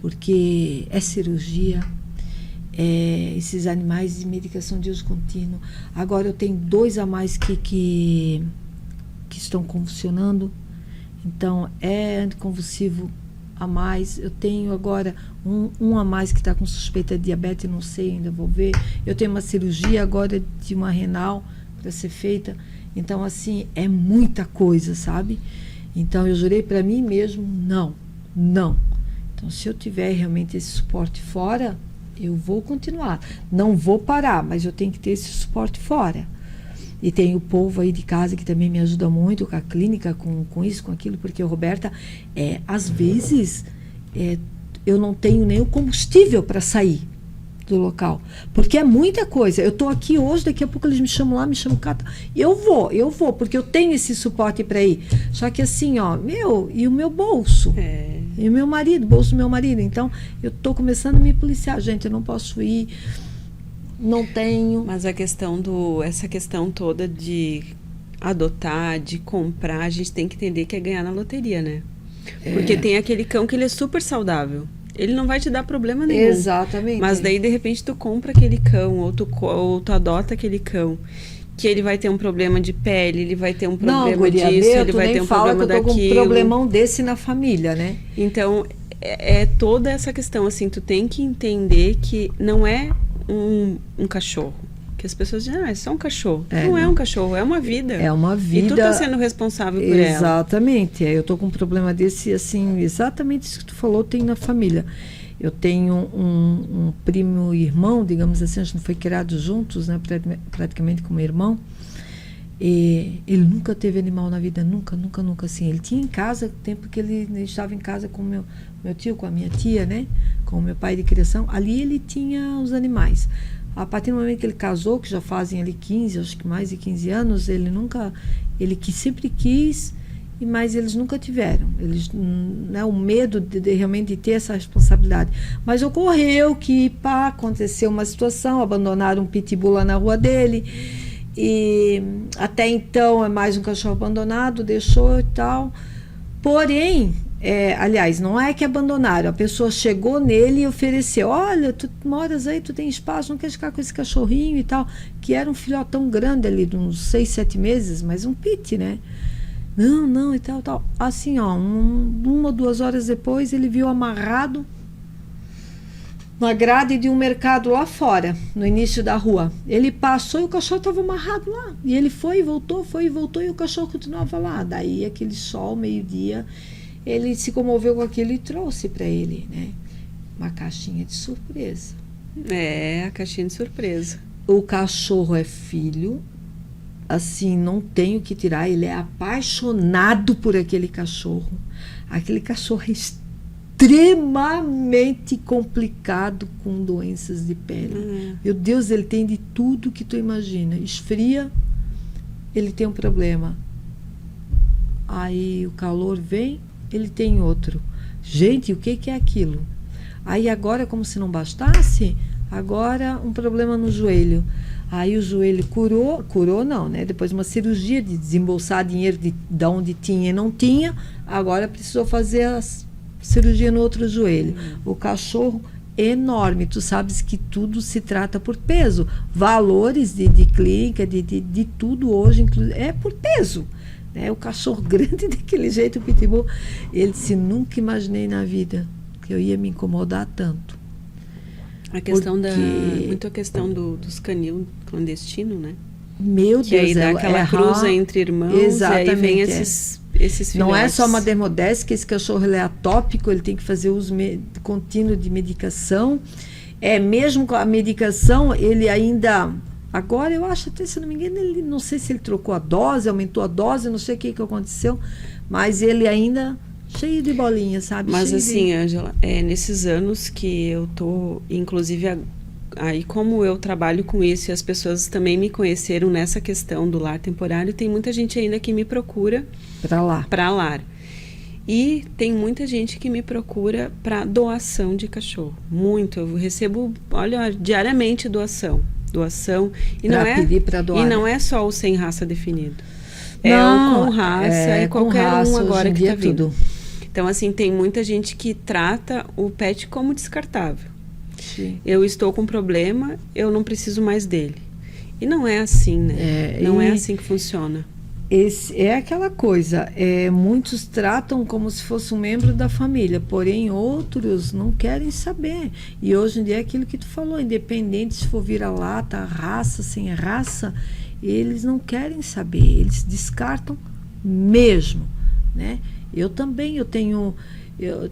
porque é cirurgia, esses animais de medicação de uso contínuo. Agora eu tenho 2 a mais que estão convulsionando, então é anticonvulsivo a mais. Eu tenho agora um a mais que está com suspeita de diabetes, não sei, ainda vou ver. Eu tenho uma cirurgia agora de uma renal para ser feita. Então, assim, é muita coisa, sabe? Então, eu jurei para mim mesmo, não. Então, se eu tiver realmente esse suporte fora, eu vou continuar. Não vou parar, mas eu tenho que ter esse suporte fora. E tem o povo aí de casa que também me ajuda muito com a clínica, com isso, com aquilo, porque, Roberta, às vezes, eu não tenho nem o combustível para sair do local, porque é muita coisa. Eu estou aqui hoje, daqui a pouco eles me chamam lá, me chamam cá. Eu vou, porque eu tenho esse suporte para ir. Só que assim, e o meu bolso? E o meu marido, bolso do meu marido. Então, eu estou começando a me policiar. Gente, eu não posso ir, não tenho. Mas essa questão toda de adotar, de comprar, a gente tem que entender que é ganhar na loteria, né? Porque tem aquele cão que ele é super saudável. Ele não vai te dar problema nenhum. Exatamente. Mas daí, de repente, tu compra aquele cão, ou tu adota aquele cão. que ele vai ter um problema de pele, ele vai ter um problema guria, disso, ele vai ter um problema daquilo. Com um problemão desse na família, né? Então, é toda essa questão, assim, tu tem que entender que não é um cachorro. Que as pessoas dizem, é só um cachorro. Não é um cachorro, é uma vida. É uma vida. E tu tá sendo responsável por ela. Exatamente. Eu tô com um problema desse, assim, exatamente isso que tu falou, tem na família. Eu tenho um primo irmão, digamos assim, a gente foi criado juntos, né, praticamente como irmão. E ele nunca teve animal na vida, nunca, assim. Ele tinha em casa, tempo que ele estava em casa com meu tio, com a minha tia, né, com o meu pai de criação, ali ele tinha os animais. A partir do momento que ele casou, que já fazem ali 15, acho que mais de 15 anos, ele que sempre quis, mas eles nunca tiveram. Eles, né, o medo de realmente ter essa responsabilidade. Mas ocorreu que, aconteceu uma situação, abandonaram um pitbull lá na rua dele, e até então é mais um cachorro abandonado, deixou e tal. Porém, aliás, não é que abandonaram, a pessoa chegou nele e ofereceu, olha, tu moras aí, tu tem espaço, não quer ficar com esse cachorrinho e tal, que era um filhotão grande ali, de uns 6, 7 meses, mas um pit, né? Não, e tal. Assim, ó, 1 ou 2 horas depois, ele viu amarrado na grade de um mercado lá fora, no início da rua. Ele passou e o cachorro estava amarrado lá. E ele foi e voltou, e o cachorro continuava lá. Daí, aquele sol, meio-dia, ele se comoveu com aquilo e trouxe para ele, né? Uma caixinha de surpresa. A caixinha de surpresa. O cachorro é filho, assim, não tenho que tirar, ele é apaixonado por aquele cachorro. Aquele cachorro é extremamente complicado com doenças de pele. Meu Deus, ele tem de tudo que tu imagina. Esfria, ele tem um problema. Aí o calor vem, ele tem outro. Gente, o que é aquilo? Aí agora, como se não bastasse, agora um problema no joelho. Aí o joelho curou não, né? Depois de uma cirurgia de desembolsar dinheiro de onde tinha e não tinha, agora precisou fazer a cirurgia no outro joelho. O cachorro enorme, tu sabes que tudo se trata por peso. Valores de clínica, de tudo hoje, é por peso. O cachorro grande daquele jeito, o pitbull, ele disse, nunca imaginei na vida que eu ia me incomodar tanto. A questão muito a questão dos canil clandestino, né? Meu que Deus, aí dá aquela cruza entre irmãos, exatamente, e aí vem esses filhotes. Não é só uma dermodese, que esse cachorro ele é atópico, ele tem que fazer uso contínuo de medicação. Mesmo com a medicação, ele ainda... Agora, eu acho até, se não me engano, ele, não sei se ele trocou a dose, aumentou a dose, não sei o que aconteceu, mas ele ainda cheio de bolinhas, sabe? Mas cheio assim, Ângela, nesses anos que eu tô, inclusive, aí como eu trabalho com isso e as pessoas também me conheceram nessa questão do lar temporário, tem muita gente ainda que me procura para lar. E tem muita gente que me procura para doação de cachorro. Muito, eu recebo, olha, diariamente doação. E não é só o sem raça definido. O com raça e qualquer raça, um agora que está vindo. Então, assim, tem muita gente que trata o pet como descartável. Sim. Eu estou com problema, eu não preciso mais dele. E não é assim, né? Não é assim que funciona. É aquela coisa, muitos tratam como se fosse um membro da família, porém outros não querem saber. E hoje em dia é aquilo que tu falou, independente se for vira-lata, raça, sem raça, eles não querem saber, eles descartam mesmo, né? Eu também,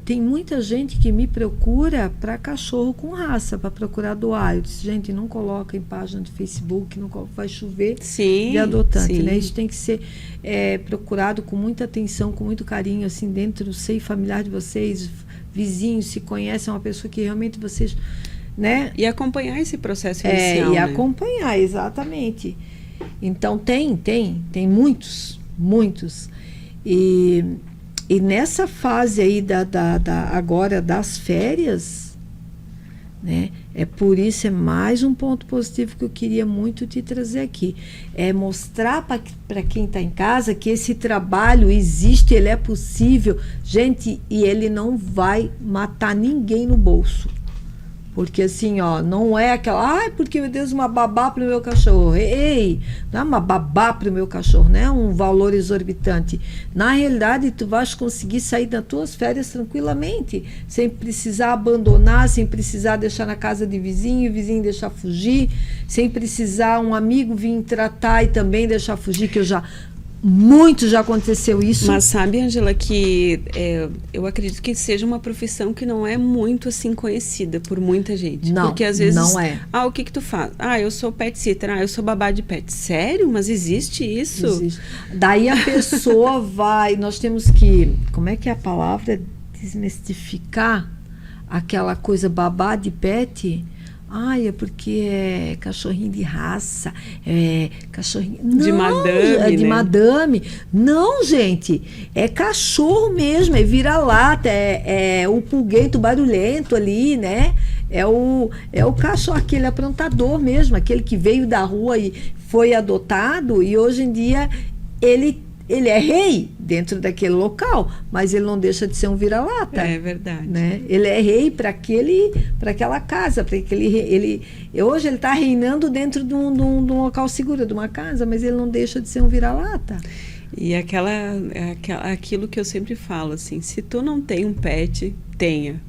tem muita gente que me procura para cachorro com raça, para procurar doar. Eu disse, gente, não coloca em página de Facebook, não vai chover de adotante, né? Isso tem que ser procurado com muita atenção, com muito carinho, assim, dentro do seio familiar de vocês, vizinhos, se conhecem, uma pessoa que realmente vocês, né? E acompanhar esse processo inicial, né? Acompanhar, exatamente. Então, tem muitos. E nessa fase aí agora das férias, né? Por isso, mais um ponto positivo que eu queria muito te trazer aqui. É mostrar para quem está em casa que esse trabalho existe, ele é possível. Gente, e ele não vai matar ninguém no bolso. Porque assim, ó, não é aquela, porque meu Deus, uma babá para o meu cachorro. Ei, não é uma babá para o meu cachorro, não é um valor exorbitante. Na realidade, tu vais conseguir sair das tuas férias tranquilamente, sem precisar abandonar, sem precisar deixar na casa de vizinho, o vizinho deixar fugir, sem precisar um amigo vir tratar e também deixar fugir, que muito já aconteceu isso. Mas sabe, Ângela, que eu acredito que seja uma profissão que não é muito assim conhecida por muita gente. Não, porque às vezes, não é. O que tu faz? Eu sou pet sitter, eu sou babá de pet. Sério? Mas existe isso? Existe. Daí a pessoa vai, nós temos que, como é que é a palavra? Desmistificar aquela coisa babá de pet. É porque é cachorrinho de raça, é cachorrinho... De madame, de madame. Não, gente, é cachorro mesmo, é vira-lata, é o pulguento barulhento ali, né? É o cachorro, aquele aprontador mesmo, aquele que veio da rua e foi adotado e hoje em dia ele é rei dentro daquele local, mas ele não deixa de ser um vira-lata. É verdade. Né? Ele é rei para aquela casa, para hoje ele está reinando dentro de um local seguro, de uma casa, mas ele não deixa de ser um vira-lata. E aquilo que eu sempre falo, assim, se tu não tem um pet, tenha.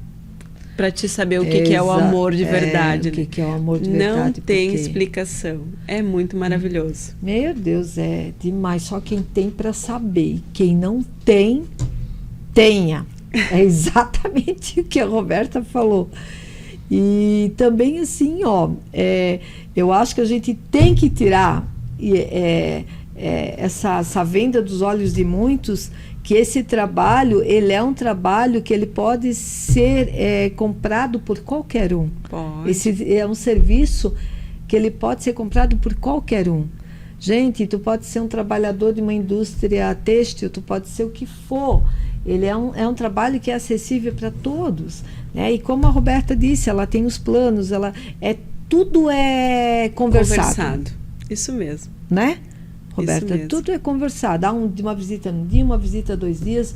Para te saber o que é o amor de verdade. O que é o amor de verdade. Não tem explicação. É muito maravilhoso. Meu Deus, é demais. Só quem tem para saber. Quem não tem, tenha. É exatamente o que a Roberta falou. E também assim, eu acho que a gente tem que tirar essa venda dos olhos de muitos, que esse trabalho, ele é um trabalho que ele pode ser comprado por qualquer um. Pode. Esse é um serviço que ele pode ser comprado por qualquer um. Gente, tu pode ser um trabalhador de uma indústria têxtil, tu pode ser o que for. Ele é um trabalho que é acessível para todos, né? E como a Roberta disse, ela tem os planos, tudo é conversado. Isso mesmo. Né? Roberta, tudo é conversado. Uma visita num dia, uma visita 2 dias.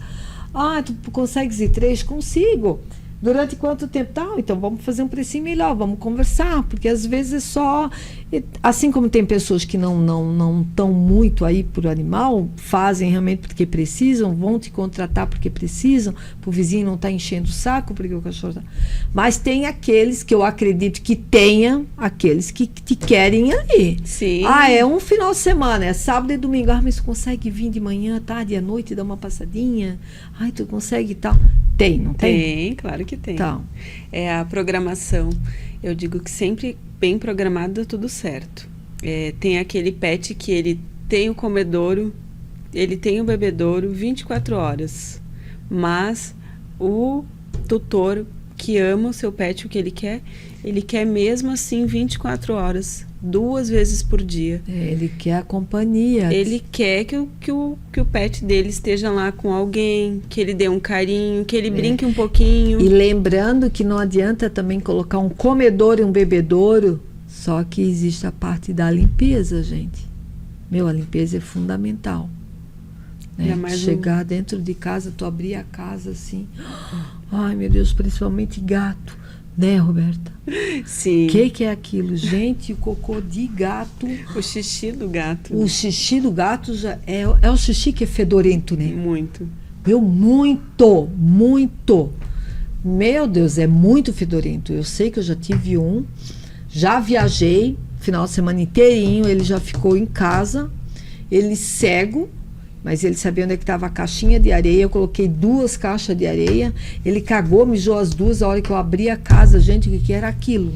Tu consegues ir 3? Consigo. Durante quanto tempo? Então vamos fazer um precinho melhor, vamos conversar, porque às vezes é só... Assim como tem pessoas que não estão muito aí por animal, fazem realmente porque precisam, vão te contratar porque precisam, para o vizinho não estar enchendo o saco, porque o cachorro está... Mas tem aqueles que eu acredito que tenha, aqueles que te querem ali. Sim. É um final de semana, é sábado e domingo. Mas tu consegue vir de manhã, tarde, à noite, dar uma passadinha? Tu consegue e tal... Tem, não tem? Tem, claro que tem. Então. É a programação. Eu digo que sempre bem programado, tudo certo. Tem aquele pet que ele tem o comedouro, ele tem o bebedouro 24 horas. Mas o tutor que ama o seu pet, o que ele quer mesmo assim 24 horas. 2 vezes por dia. Ele quer a companhia. Ele quer que o pet dele esteja lá com alguém, que ele dê um carinho, que ele brinque um pouquinho. E lembrando que não adianta também colocar um comedouro e um bebedouro, só que existe a parte da limpeza, gente. A limpeza é fundamental. Né? Chegar dentro de casa, tu abrir a casa assim, ai meu Deus, principalmente gato. Né, Roberta? Sim. O que é aquilo? Gente, o cocô de gato. O xixi do gato. O xixi do gato já é o xixi que é fedorento, né? Muito. Muito. Meu Deus, é muito fedorento. Eu sei que eu já tive já viajei, final de semana inteirinho, ele já ficou em casa, ele cego, mas ele sabia onde é que estava a caixinha de areia. Eu coloquei 2 caixas de areia. Ele cagou, mijou as 2. A hora que eu abri a casa, gente, o que era aquilo?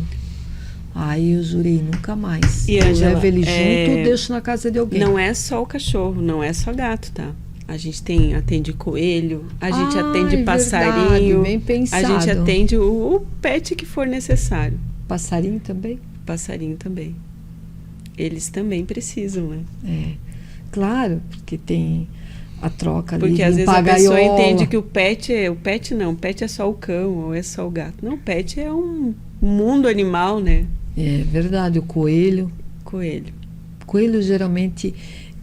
Aí eu jurei, nunca mais. E eu levo ele junto, deixo na casa de alguém. Não é só o cachorro, não é só gato, tá? A gente atende coelho, a gente atende passarinho. Bem pensado. A gente atende o pet que for necessário. Passarinho também? Passarinho também. Eles também precisam, né? Claro, porque tem a troca ali. Porque às vezes a pessoa entende que o pet é só o cão ou é só o gato. Não, o pet é um mundo animal, né? É verdade, o coelho. Coelho. Coelho geralmente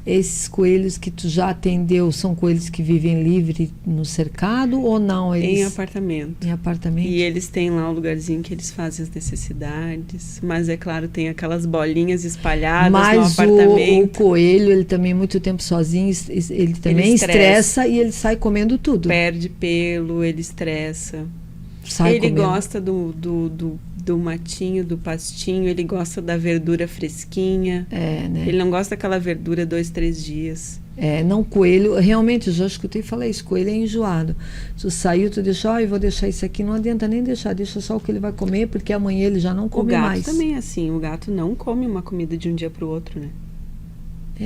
Esses coelhos que tu já atendeu são coelhos que vivem livre no cercado ou não? Em apartamento. Em apartamento. E eles têm lá um lugarzinho que eles fazem as necessidades. Mas, é claro, tem aquelas bolinhas espalhadas no apartamento. Mas o coelho, ele também muito tempo sozinho, ele também estressa e ele sai comendo tudo. Perde pelo, ele estressa. Sai ele comendo. gosta do matinho, do pastinho, ele gosta da verdura fresquinha. Né? Ele não gosta daquela verdura 2, 3 dias. Não, coelho, realmente, eu já escutei falar isso, coelho é enjoado. Tu saiu, tu deixou, eu vou deixar isso aqui, não adianta nem deixar, deixa só o que ele vai comer, porque amanhã ele já não come mais. O gato também é assim, o gato não come uma comida de um dia para o outro, né?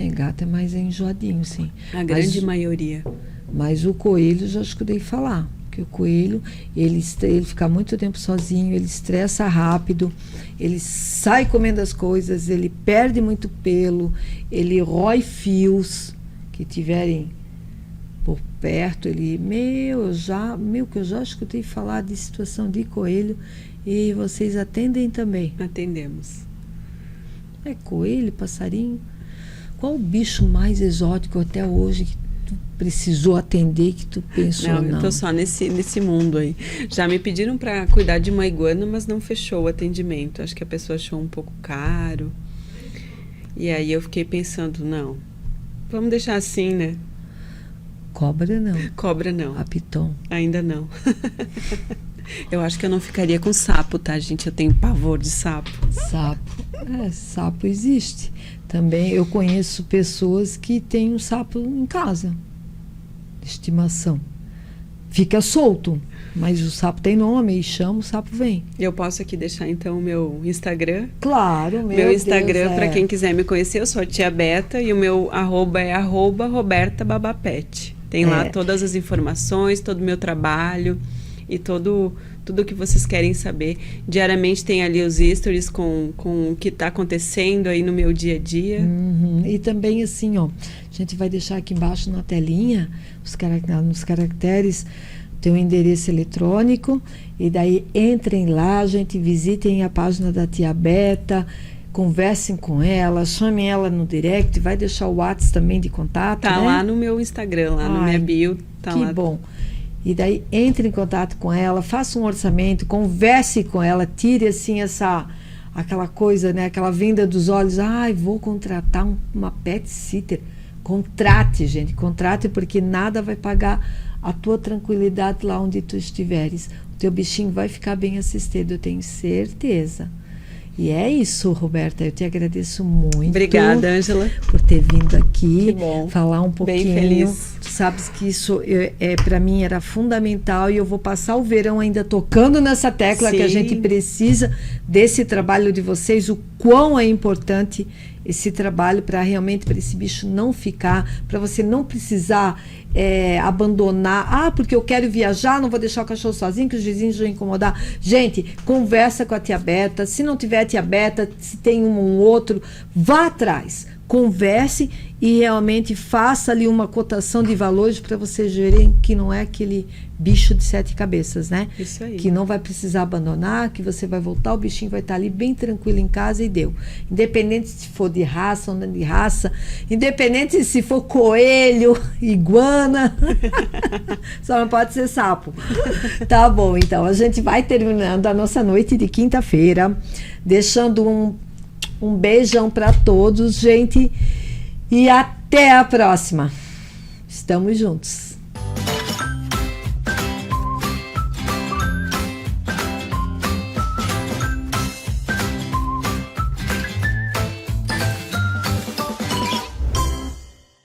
Gato é mais enjoadinho, sim. A grande maioria. Mas o coelho, já escutei falar. O coelho, ele fica muito tempo sozinho, ele estressa rápido, ele sai comendo as coisas, ele perde muito pelo, ele rói fios que tiverem por perto, ele, que eu já escutei falar de situação de coelho. E vocês atendem também? Atendemos. Coelho, passarinho. Qual o bicho mais exótico até hoje que tu precisou atender, que tu pensou? Não, eu tô só nesse mundo aí. Já me pediram para cuidar de uma iguana, mas não fechou o atendimento. Acho que a pessoa achou um pouco caro. E aí eu fiquei pensando, não, vamos deixar assim, né? Cobra não. Cobra não. A piton. Ainda não. Eu acho que eu não ficaria com sapo, tá, gente? Eu tenho pavor de sapo. Sapo. Sapo existe. Também eu conheço pessoas que têm um sapo em casa, de estimação. Fica solto, mas o sapo tem nome e chama, o sapo vem. Eu posso aqui deixar então o meu Instagram? Claro, meu Instagram, para quem quiser me conhecer, eu sou a Tia Beta e o meu @ é @RobertaBabapet. Tem lá todas as informações, todo o meu trabalho e tudo que vocês querem saber. Diariamente tem ali os stories com o que está acontecendo aí no meu dia a dia. E também assim, a gente vai deixar aqui embaixo na telinha, nos caracteres, tem um endereço eletrônico, e daí entrem lá, gente, visitem a página da Tia Beta, conversem com ela, chamem ela no direct, vai deixar o WhatsApp também de contato, Tá, né? lá no meu Instagram, lá na minha bio, tá lá. Que bom. E daí entre em contato com ela, faça um orçamento, converse com ela, tire assim aquela coisa, né? Aquela venda dos olhos. Vou contratar uma pet sitter. Contrate, gente, contrate, porque nada vai pagar a tua tranquilidade lá onde tu estiveres. O teu bichinho vai ficar bem assistido, eu tenho certeza. E é isso, Roberta, eu te agradeço muito. Obrigada, Ângela, por ter vindo aqui, bom. Falar um pouquinho. Bem feliz. Tu sabes que isso para mim era fundamental, e eu vou passar o verão ainda tocando nessa tecla. Sim. Que a gente precisa desse trabalho de vocês, o quão é importante esse trabalho para esse bicho não ficar, para você não precisar abandonar. Porque eu quero viajar, não vou deixar o cachorro sozinho, que os vizinhos vão incomodar. Gente, conversa com a Tia Beta. Se não tiver a Tia Beta, se tem um ou outro, vá atrás. Converse e realmente faça ali uma cotação de valores para vocês verem que não é aquele bicho de 7 cabeças, né? Isso aí. Que não vai precisar abandonar, que você vai voltar, o bichinho vai estar ali bem tranquilo em casa e deu. Independente se for de raça ou não de raça, independente se for coelho, iguana, só não pode ser sapo. Tá bom, então a gente vai terminando a nossa noite de quinta-feira, deixando um beijão para todos, gente, e até a próxima. Estamos juntos.